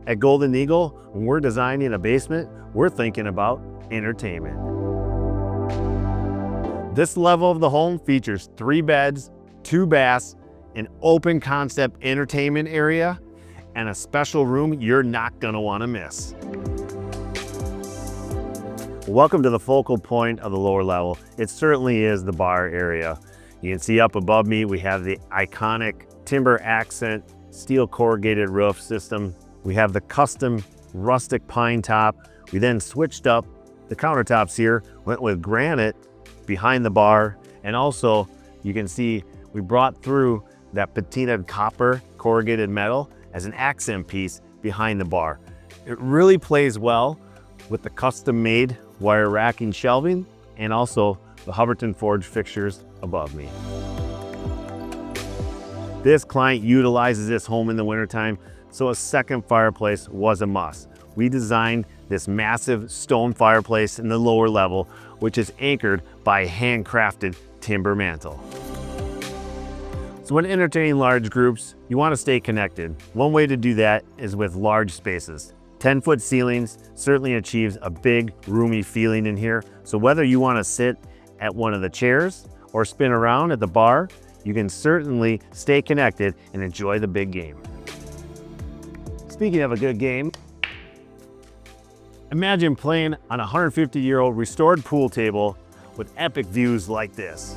At Golden Eagle, when we're designing a basement, we're thinking about entertainment. This level of the home features 3 beds, 2 baths, an open concept entertainment area, and a special room you're not gonna wanna miss. Welcome to the focal point of the lower level. It certainly is the bar area. You can see up above me, we have the iconic timber accent, steel corrugated roof system. We have the custom rustic pine top. We then switched up the countertops here, went with granite behind the bar, and also you can see we brought through that patinaed copper corrugated metal as an accent piece behind the bar. It really plays well with the custom made wire racking shelving and also the Hubbardton Forge fixtures above me. This client utilizes this home in the wintertime, so a second fireplace was a must. We designed this massive stone fireplace in the lower level, which is anchored by a handcrafted timber mantle. So when entertaining large groups, you want to stay connected. One way to do that is with large spaces. 10-foot ceilings certainly achieves a big, roomy feeling in here. So whether you want to sit at one of the chairs or spin around at the bar, you can certainly stay connected and enjoy the big game. Speaking of a good game, imagine playing on a 150-year-old restored pool table with epic views like this.